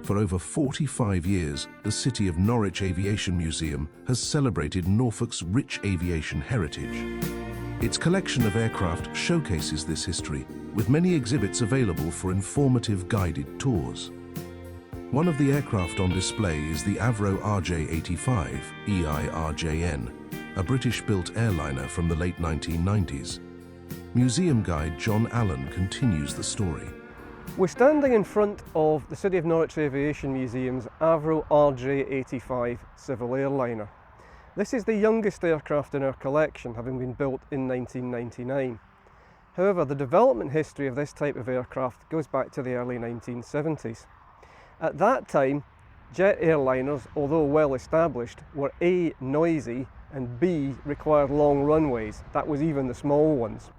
For over 45 years, the City of Norwich Aviation Museum has celebrated Norfolk's rich aviation heritage. Its collection of aircraft showcases this history, with many exhibits available for informative guided tours. One of the aircraft on display is the Avro RJ85 EI-RJN, a British-built airliner from the late 1990s. Museum guide John Allan continues the story. We're standing in front of the City of Norwich Aviation Museum's Avro RJ85 civil airliner. This is the youngest aircraft in our collection, having been built in 1999. However, the development history of this type of aircraft goes back to the early 1970s. At that time, jet airliners, although well established, were A, noisy, and B, required long runways. That was even the small ones.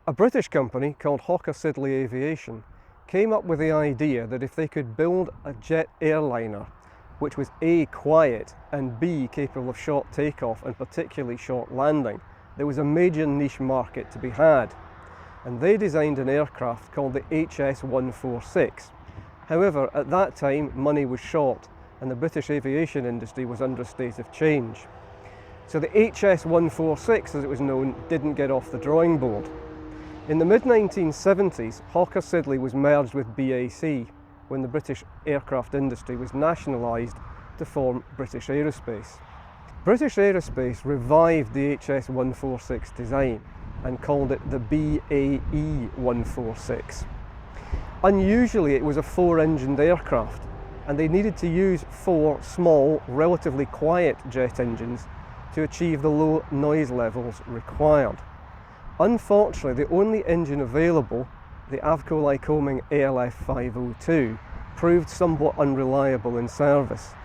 A British company called Hawker Siddeley Aviation came up with the idea that if they could build a jet airliner which was A, quiet, and B, capable of short takeoff and particularly short landing, there was a major niche market to be had. And they designed an aircraft called the HS-146. However, at that time, money was short and the British aviation industry was under a state of change. So the HS-146, as it was known, didn't get off the drawing board. In the mid-1970s, Hawker Siddeley was merged with BAC when the British aircraft industry was nationalised to form British Aerospace. British Aerospace revived the HS-146 design and called it the BAE-146. Unusually, it was a four-engined aircraft, and they needed to use four small, relatively quiet jet engines to achieve the low noise levels required. Unfortunately, the only engine available, the Avco Lycoming ALF 502, proved somewhat unreliable in service,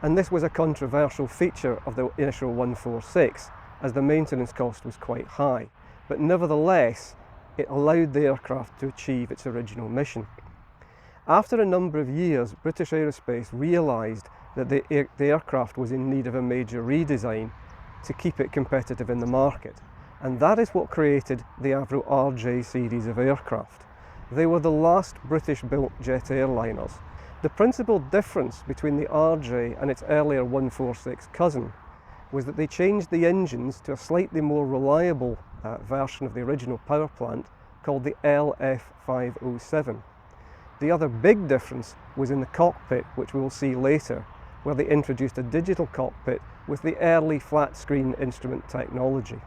and this was a controversial feature of the initial 146, as the maintenance cost was quite high, but nevertheless it allowed the aircraft to achieve its original mission. After a number of years, British Aerospace realised that the aircraft was in need of a major redesign to keep it competitive in the market, and that is what created the Avro RJ series of aircraft. They were the last British-built jet airliners. The principal difference between the RJ and its earlier 146 cousin was that they changed the engines to a slightly more reliable version of the original power plant called the LF507. The other big difference was in the cockpit, which we will see later, where they introduced a digital cockpit with the early flat-screen instrument technology.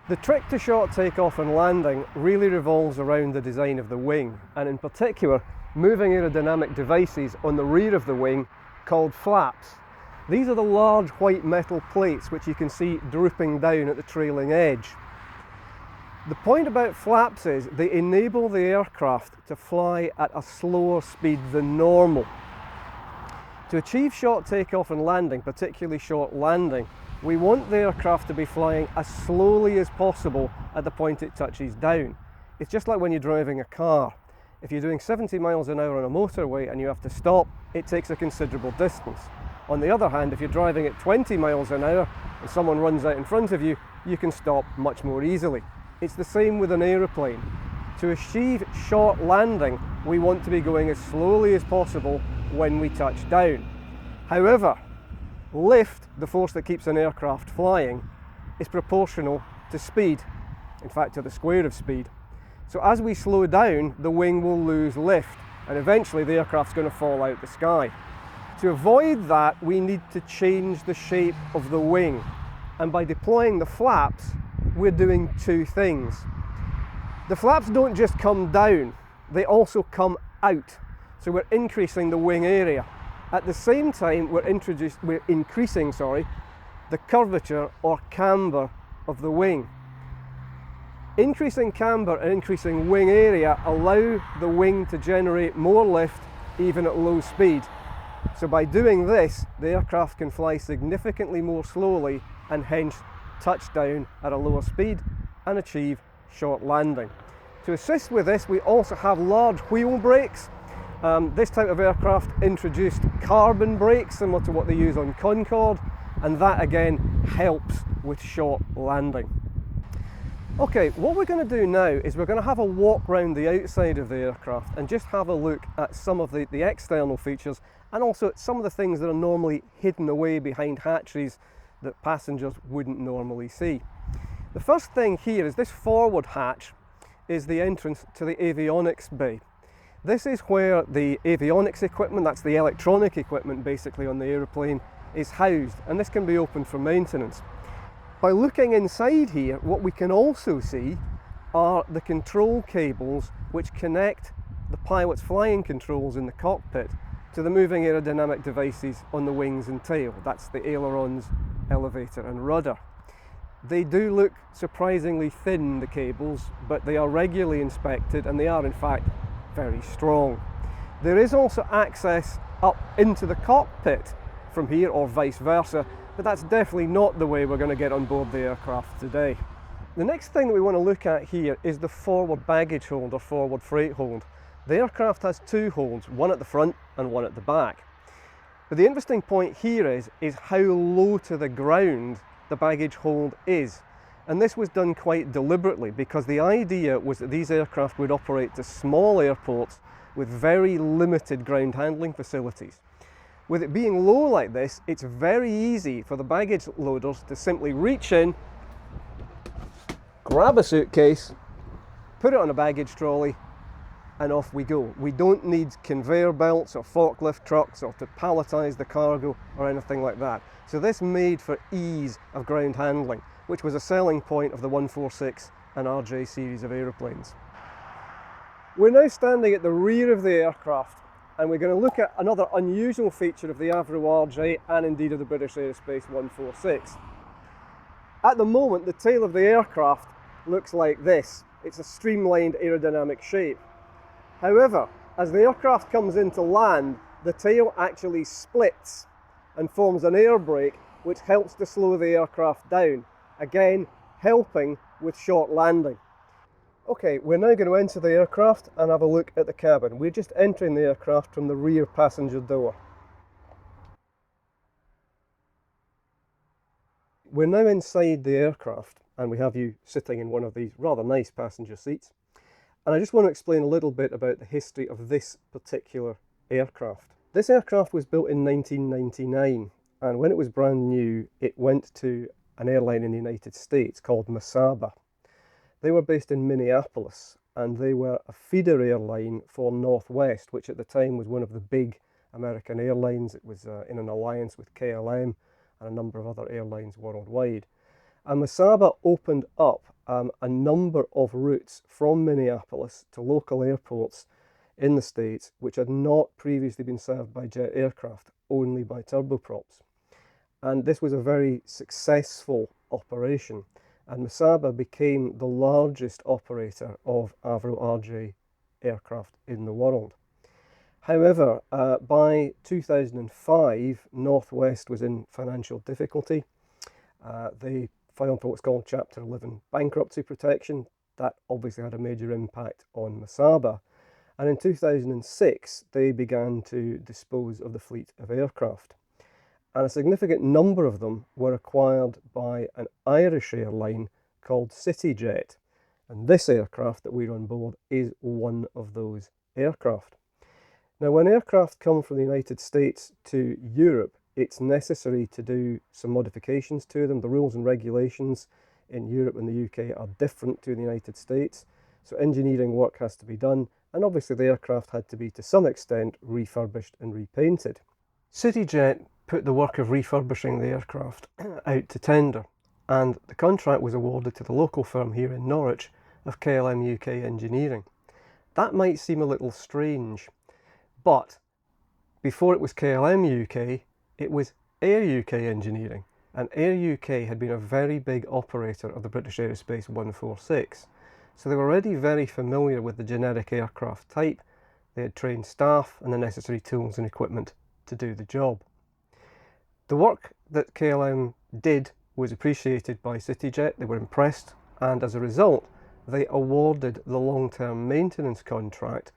The trick to short takeoff and landing really revolves around the design of the wing, and in particular, moving aerodynamic devices on the rear of the wing called flaps. These are the large white metal plates which you can see drooping down at the trailing edge. The point about flaps is they enable the aircraft to fly at a slower speed than normal. To achieve short takeoff and landing, particularly short landing, we want the aircraft to be flying as slowly as possible at the point it touches down. It's just like when you're driving a car. If you're doing 70 miles an hour on a motorway and you have to stop, it takes a considerable distance. On the other hand, if you're driving at 20 miles an hour and someone runs out in front of you, you can stop much more easily. It's the same with an aeroplane. To achieve short landing, we want to be going as slowly as possible when we touch down. However, lift, the force that keeps an aircraft flying, is proportional to speed, in fact to the square of speed. So as we slow down, the wing will lose lift and eventually the aircraft's going to fall out the sky. To avoid that, we need to change the shape of the wing, and by deploying the flaps, we're doing two things. The flaps don't just come down, they also come out, so we're increasing the wing area. At the same time, we're increasing the curvature or camber of the wing. Increasing camber and increasing wing area allow the wing to generate more lift even at low speed. So by doing this, the aircraft can fly significantly more slowly and hence touch down at a lower speed and achieve short landing. To assist with this, we also have large wheel brakes. This type of aircraft introduced carbon brakes similar to what they use on Concorde, and that again helps with short landing. Okay, what we're going to do now is we're going to have a walk around the outside of the aircraft and just have a look at some of the external features, and also at some of the things that are normally hidden away behind hatcheries that passengers wouldn't normally see. The first thing here is this forward hatch is the entrance to the avionics bay. This is where the avionics equipment, that's the electronic equipment basically on the aeroplane, is housed, and this can be opened for maintenance. By looking inside here, what we can also see are the control cables which connect the pilot's flying controls in the cockpit to the moving aerodynamic devices on the wings and tail. That's the ailerons, elevator and rudder. They do look surprisingly thin, the cables, but they are regularly inspected and they are in fact very strong. There is also access up into the cockpit from here, or vice versa, but that's definitely not the way we're going to get on board the aircraft today. The next thing that we want to look at here is the forward baggage hold or forward freight hold. The aircraft has two holds, one at the front and one at the back. But the interesting point here is how low to the ground the baggage hold is. And this was done quite deliberately because the idea was that these aircraft would operate to small airports with very limited ground handling facilities. With it being low like this, it's very easy for the baggage loaders to simply reach in, grab a suitcase, put it on a baggage trolley, and off we go. We don't need conveyor belts or forklift trucks or to palletize the cargo or anything like that. So this made for ease of ground handling, which was a selling point of the 146 and RJ series of aeroplanes. We're now standing at the rear of the aircraft, and we're going to look at another unusual feature of the Avro RJ and indeed of the British Aerospace 146. At the moment, the tail of the aircraft looks like this. It's a streamlined aerodynamic shape. However, as the aircraft comes into land, the tail actually splits and forms an air brake which helps to slow the aircraft down, again helping with short landing. Okay, we're now going to enter the aircraft and have a look at the cabin. We're just entering the aircraft from the rear passenger door. We're now inside the aircraft and we have you sitting in one of these rather nice passenger seats. And I just want to explain a little bit about the history of this particular aircraft. This aircraft was built in 1999, and when it was brand new, it went to an airline in the United States called Mesaba. They were based in Minneapolis, and they were a feeder airline for Northwest, which at the time was one of the big American airlines. It was in an alliance with KLM and a number of other airlines worldwide. And Mesaba opened up a number of routes from Minneapolis to local airports in the States which had not previously been served by jet aircraft, only by turboprops. And this was a very successful operation, and Mesaba became the largest operator of Avro RJ aircraft in the world. However, by 2005, Northwest was in financial difficulty. They filed for what's called Chapter 11 bankruptcy protection. That obviously had a major impact on Mesaba. And in 2006, they began to dispose of the fleet of aircraft. And a significant number of them were acquired by an Irish airline called CityJet. And this aircraft that we're on board is one of those aircraft. Now, when aircraft come from the United States to Europe, it's necessary to do some modifications to them. The rules and regulations in Europe and the UK are different to the United States. So engineering work has to be done. And obviously the aircraft had to be, to some extent, refurbished and repainted. CityJet put the work of refurbishing the aircraft out to tender, and the contract was awarded to the local firm here in Norwich of KLM UK Engineering. That might seem a little strange, but before it was KLM UK, it was Air UK Engineering, and Air UK had been a very big operator of the British Aerospace 146. So they were already very familiar with the generic aircraft type. They had trained staff and the necessary tools and equipment to do the job. The work that KLM did was appreciated by CityJet. They were impressed, and as a result, they awarded the long-term maintenance contract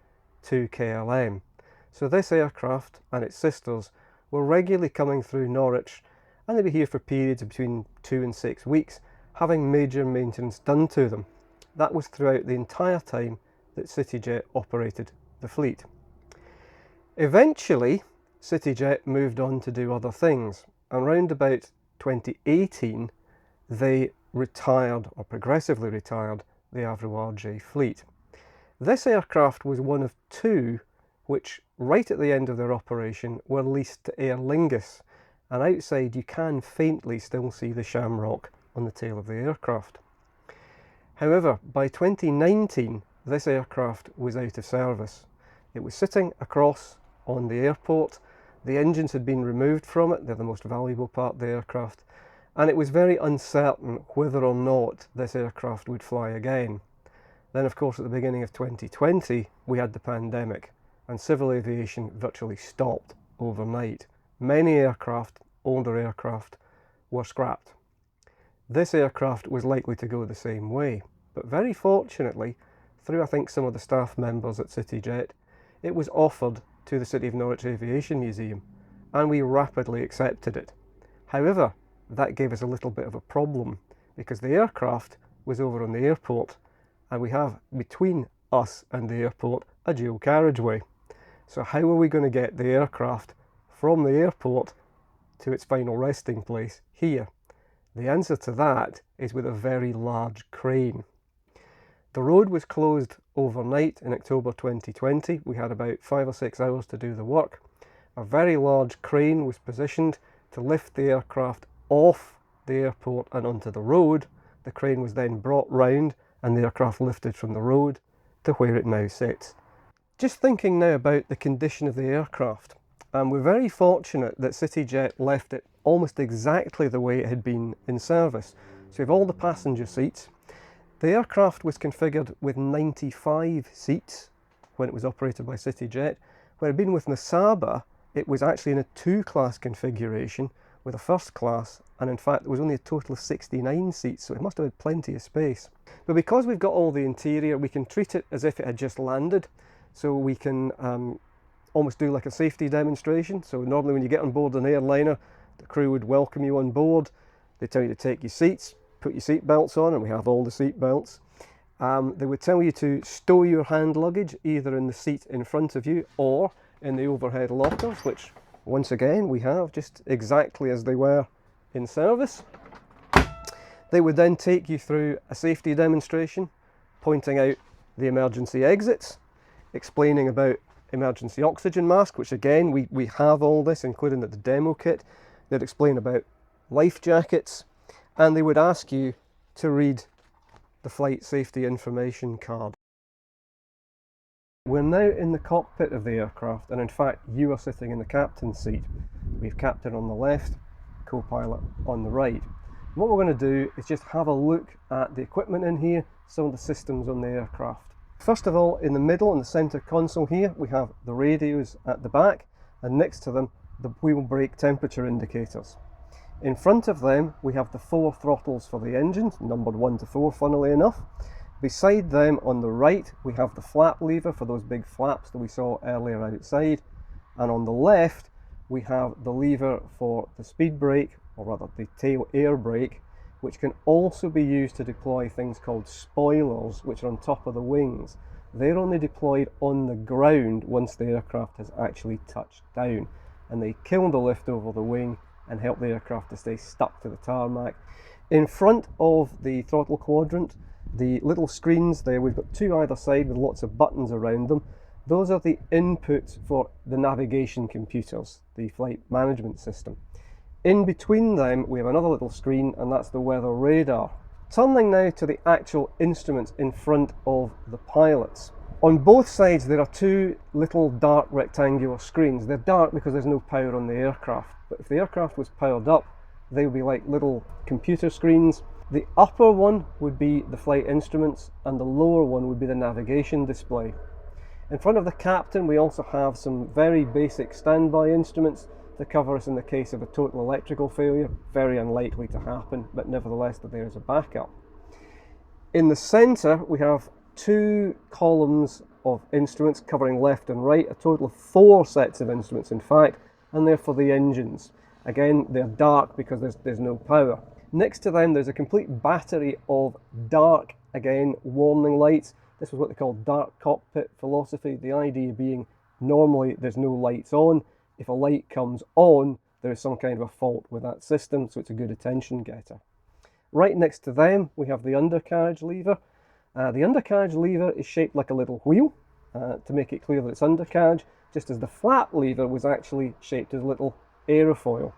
to KLM. So this aircraft and its sisters were regularly coming through Norwich, and they'd be here for periods of between 2 and 6 weeks, having major maintenance done to them. That was throughout the entire time that CityJet operated the fleet. Eventually, CityJet moved on to do other things, and around about 2018 they retired, or progressively retired, the Avro RJ fleet. This aircraft was one of two which, right at the end of their operation, were leased to Aer Lingus, and outside you can faintly still see the shamrock on the tail of the aircraft. However, by 2019 this aircraft was out of service. It was sitting across on the airport, the engines had been removed from it, they're the most valuable part of the aircraft, and it was very uncertain whether or not this aircraft would fly again. Then of course at the beginning of 2020 we had the pandemic, and civil aviation virtually stopped overnight. Many aircraft, older aircraft, were scrapped. This aircraft was likely to go the same way, but very fortunately, through I think some of the staff members at CityJet, it was offered to the City of Norwich Aviation Museum, and we rapidly accepted it. However, that gave us a little bit of a problem, because the aircraft was over on the airport, and we have between us and the airport a dual carriageway. So how are we going to get the aircraft from the airport to its final resting place here? The answer to that is with a very large crane. The road was closed overnight in October 2020. We had about 5 or 6 hours to do the work. A very large crane was positioned to lift the aircraft off the airport and onto the road. The crane was then brought round and the aircraft lifted from the road to where it now sits. Just thinking now about the condition of the aircraft, we're very fortunate that CityJet left it almost exactly the way it had been in service. So we have all the passenger seats. The aircraft was configured with 95 seats when it was operated by CityJet. When it had been with Nasaba, it was actually in a 2-class configuration with a first class, and in fact there was only a total of 69 seats, so it must have had plenty of space. But because we've got all the interior, we can treat it as if it had just landed, so we can almost do like a safety demonstration. So normally when you get on board an airliner, the crew would welcome you on board, they tell you to take your seats, put your seat belts on, and we have all the seat belts. They would tell you to stow your hand luggage either in the seat in front of you or in the overhead lockers, which once again we have just exactly as they were in service. They would then take you through a safety demonstration, pointing out the emergency exits, explaining about emergency oxygen mask, which again we have all this including at the demo kit. They'd explain about life jackets, and they would ask you to read the flight safety information card. We're now in the cockpit of the aircraft, and in fact you are sitting in the captain's seat. We have captain on the left, co-pilot on the right. And what we're going to do is just have a look at the equipment in here, some of the systems on the aircraft. First of all, in the middle, in the centre console here, we have the radios at the back, and next to them the wheel brake temperature indicators. In front of them we have the 4 throttles for the engines, numbered 1 to 4 funnily enough. Beside them on the right we have the flap lever for those big flaps that we saw earlier outside, and on the left we have the lever for the speed brake, or rather the tail air brake, which can also be used to deploy things called spoilers, which are on top of the wings. They're only deployed on the ground once the aircraft has actually touched down, and they kill the lift over the wing and help the aircraft to stay stuck to the tarmac. In front of the throttle quadrant, the little screens there, we've got 2 either side with lots of buttons around them. Those are the inputs for the navigation computers, the flight management system. In between them we have another little screen, and that's the weather radar. Turning now to the actual instruments in front of the pilots. On both sides there are 2 little dark rectangular screens. They're dark because there's no power on the aircraft, but if the aircraft was powered up they would be like little computer screens. The upper one would be the flight instruments and the lower one would be the navigation display. In front of the captain we also have some very basic standby instruments to cover us in the case of a total electrical failure. Very unlikely to happen, but nevertheless there is a backup. In the centre we have 2 columns of instruments covering left and right, a total of 4 sets of instruments in fact, and they're for the engines. Again, they're dark because there's no power. Next to them there's a complete battery of dark again, warning lights. This was what they call dark cockpit philosophy. The idea being normally there's no lights on. If a light comes on, there is some kind of a fault with that system, so it's a good attention getter. Right next to them, we have the undercarriage lever. The undercarriage lever is shaped like a little wheel to make it clear that it's undercarriage, just as the flap lever was actually shaped as a little aerofoil.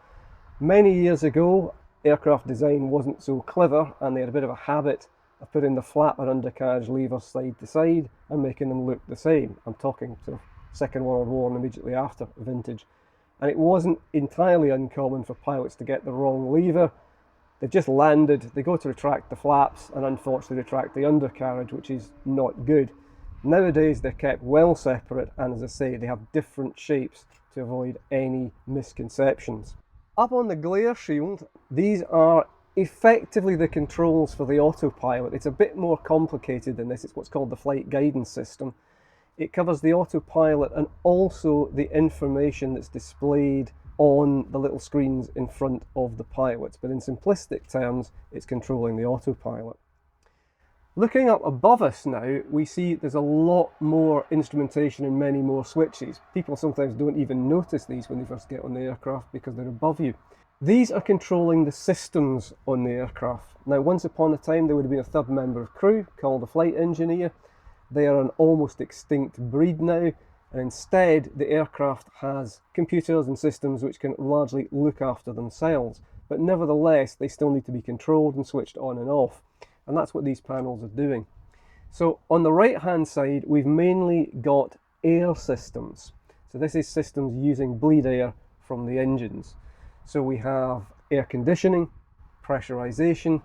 Many years ago, aircraft design wasn't so clever, and they had a bit of a habit of putting the flap and undercarriage levers side to side and making them look the same. I'm talking sort of Second World War and immediately after vintage. And it wasn't entirely uncommon for pilots to get the wrong lever. They've just landed, they go to retract the flaps and unfortunately retract the undercarriage, which is not good. Nowadays they're kept well separate, and as I say, they have different shapes to avoid any misconceptions. Up on the glare shield, these are effectively the controls for the autopilot. It's a bit more complicated than this. It's what's called the flight guidance system. It covers the autopilot and also the information that's displayed on the little screens in front of the pilots, but in simplistic terms, it's controlling the autopilot. Looking up above us now, we see there's a lot more instrumentation and many more switches. People sometimes don't even notice these when they first get on the aircraft because they're above you. These are controlling the systems on the aircraft. Now, once upon a time, there would have been a third member of crew called a flight engineer. They are an almost extinct breed now, and instead the aircraft has computers and systems which can largely look after themselves. But nevertheless, they still need to be controlled and switched on and off. And that's what these panels are doing. So on the right hand side, we've mainly got air systems. So this is systems using bleed air from the engines. So we have air conditioning, pressurization,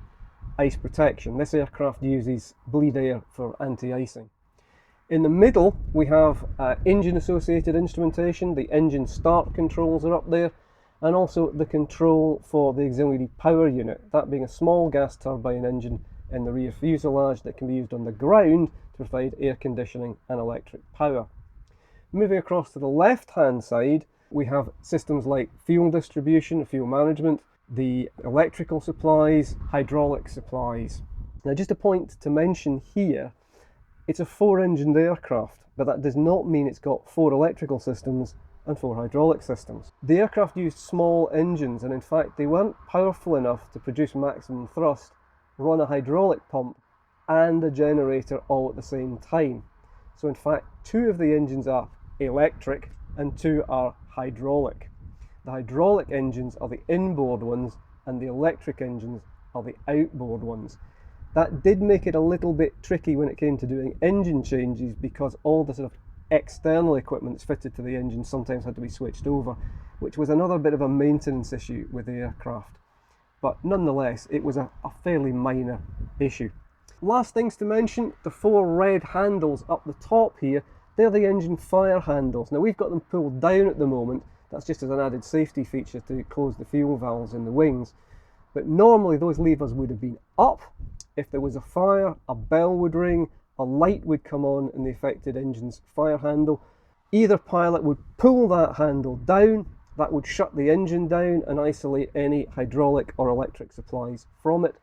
ice protection. This aircraft uses bleed air for anti-icing. In the middle, we have engine associated instrumentation. The engine start controls are up there, and also the control for the auxiliary power unit, that being a small gas turbine engine in the rear fuselage that can be used on the ground to provide air conditioning and electric power. Moving across to the left hand side, we have systems like fuel distribution, fuel management, the electrical supplies, hydraulic supplies. Now, just a point to mention here, it's a 4-engined aircraft, but that does not mean it's got 4 electrical systems and 4 hydraulic systems. The aircraft used small engines, and in fact they weren't powerful enough to produce maximum thrust, run a hydraulic pump and a generator all at the same time. So in fact 2 of the engines are electric and 2 are hydraulic. The hydraulic engines are the inboard ones and the electric engines are the outboard ones. That did make it a little bit tricky when it came to doing engine changes, because all the sort of external equipment that's fitted to the engine sometimes had to be switched over, which was another bit of a maintenance issue with the aircraft. But nonetheless, it was a fairly minor issue. Last things to mention, the 4 red handles up the top here, they're the engine fire handles. Now we've got them pulled down at the moment. That's just as an added safety feature to close the fuel valves in the wings. But normally those levers would have been up. If there was a fire, a bell would ring, a light would come on in the affected engine's fire handle. Either pilot would pull that handle down, that would shut the engine down and isolate any hydraulic or electric supplies from it.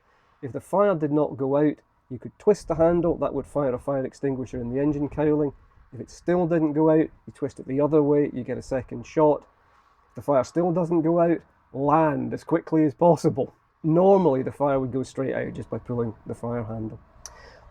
If the fire did not go out, you could twist the handle, that would fire a fire extinguisher in the engine cowling. If it still didn't go out, you twist it the other way, you get a second shot. If the fire still doesn't go out, land as quickly as possible. Normally the fire would go straight out just by pulling the fire handle.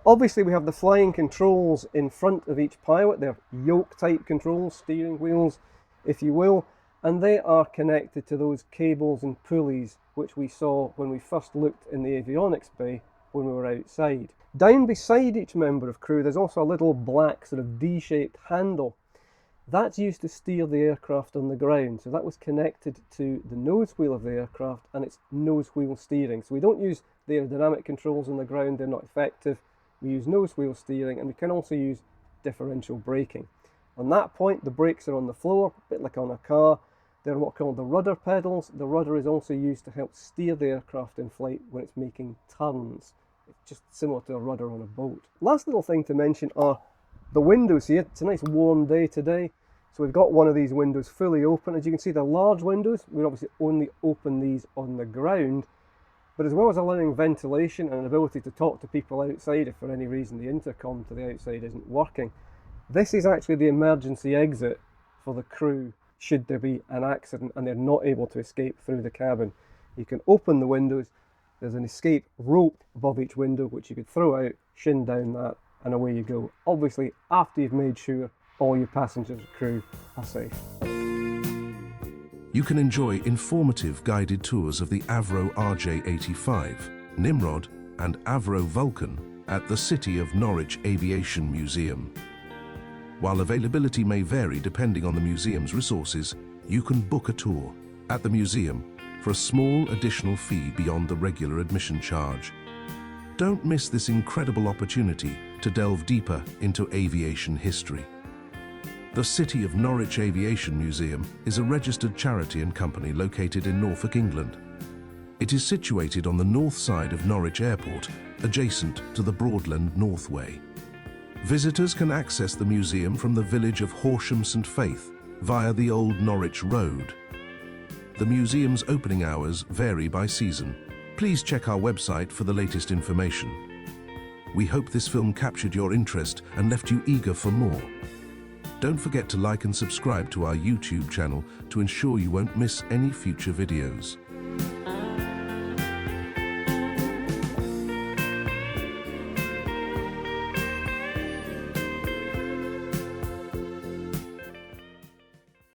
Obviously we have the flying controls in front of each pilot. They're yoke type controls, steering wheels if you will, and they are connected to those cables and pulleys which we saw when we first looked in the avionics bay when we were outside. Down beside each member of crew there's also a little black sort of D-shaped handle. That's used to steer the aircraft on the ground, so that was connected to the nose wheel of the aircraft and it's nose wheel steering. So we don't use the aerodynamic controls on the ground, they're not effective. We use nose wheel steering, and we can also use differential braking. On that point the brakes are on the floor, a bit like on a car. They're what are called the rudder pedals. The rudder is also used to help steer the aircraft in flight when it's making turns. It's just similar to a rudder on a boat. Last little thing to mention are the windows here. It's a nice warm day today, so we've got one of these windows fully open. As you can see, they're large windows. We obviously only open these on the ground. But as well as allowing ventilation and an ability to talk to people outside if for any reason the intercom to the outside isn't working, this is actually the emergency exit for the crew should there be an accident and they're not able to escape through the cabin. You can open the windows, there's an escape rope above each window which you could throw out, shin down that, and away you go. Obviously after you've made sure all your passengers and crew are safe. You can enjoy informative guided tours of the Avro RJ85, Nimrod and Avro Vulcan at the City of Norwich Aviation Museum. While availability may vary depending on the museum's resources, you can book a tour at the museum for a small additional fee beyond the regular admission charge. Don't miss this incredible opportunity to delve deeper into aviation history. The City of Norwich Aviation Museum is a registered charity and company located in Norfolk, England. It is situated on the north side of Norwich Airport, adjacent to the Broadland Northway. Visitors can access the museum from the village of Horsham St Faith via the Old Norwich Road. The museum's opening hours vary by season. Please check our website for the latest information. We hope this film captured your interest and left you eager for more. Don't forget to like and subscribe to our YouTube channel to ensure you won't miss any future videos.